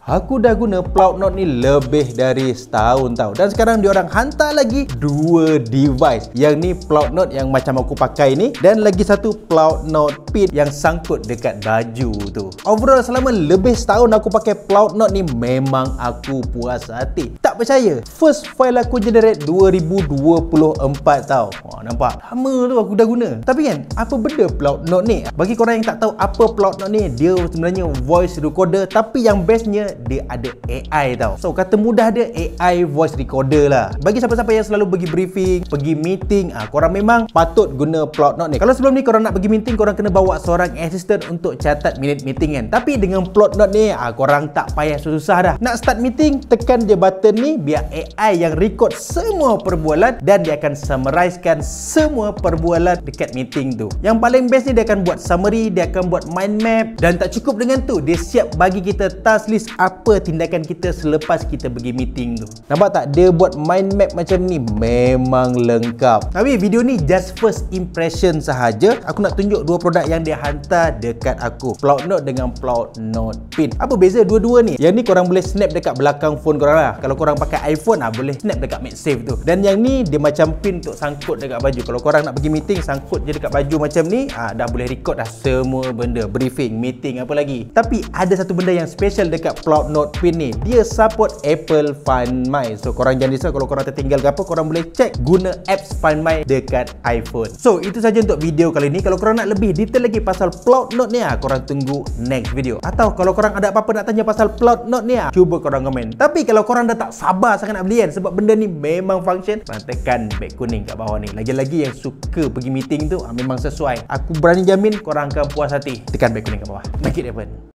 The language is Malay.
Aku dah guna Cloud Note ni lebih dari setahun tau. Dan sekarang diorang hantar lagi dua device. Yang ni Cloud Note yang macam aku pakai ni, dan lagi satu Cloud Note Pin yang sangkut dekat baju tu. Overall selama lebih setahun aku pakai Cloud Note ni, memang aku puas hati. Tak percaya, first file aku generate 2024 tau. Wah, nampak? Lama tu aku dah guna. Tapi kan, apa benda Cloud Note ni? Bagi korang yang tak tahu apa Cloud Note ni, dia sebenarnya voice recorder, tapi yang bestnya dia ada AI tau. So kata mudah, dia AI voice recorder lah. Bagi siapa-siapa yang selalu pergi briefing, pergi meeting, korang memang patut guna Cloud Note ni. Kalau sebelum ni korang nak pergi meeting, korang kena bawa seorang assistant untuk catat minit meeting kan. Tapi dengan Cloud Note ni, korang tak payah susah dah. Nak start meeting, tekan je button ni, biar AI yang record semua perbualan, dan dia akan summarizekan semua perbualan dekat meeting tu. Yang paling best ni, dia akan buat summary, dia akan buat mind map, dan tak cukup dengan tu, dia siap bagi kita task list apa tindakan kita selepas kita pergi meeting tu. Nampak tak? Dia buat mind map macam ni, memang lengkap. Tapi video ni just first impression sahaja. Aku nak tunjuk dua produk yang dia hantar dekat aku, Cloud Note dengan Cloud Note Pin. Apa beza dua-dua ni? Yang ni korang boleh snap dekat belakang phone korang lah. Kalau korang pakai iPhone, boleh snap dekat MagSafe tu. Dan yang ni dia macam pin untuk sangkut dekat baju. Kalau korang nak pergi meeting, sangkut je dekat baju macam ni, dah boleh record dah semua benda, briefing, meeting, apa lagi. Tapi ada satu benda yang special dekat Cloud Note Pin ni, dia support Apple Find My. So korang jangan risau kalau korang tertinggal ke apa, korang boleh check guna apps Find My dekat iPhone. So itu saja untuk video kali ni. Kalau korang nak lebih detail lagi pasal Cloud Note ni, korang tunggu next video. Atau kalau korang ada apa-apa nak tanya pasal Cloud Note ni, cuba korang komen. Tapi kalau korang dah tak sabar sangat nak beli kan, sebab benda ni memang function, korang tekan beg kuning kat bawah ni. Lagi-lagi yang suka pergi meeting tu, memang sesuai. Aku berani jamin korang akan puas hati. Tekan beg kuning kat bawah. Make it happen.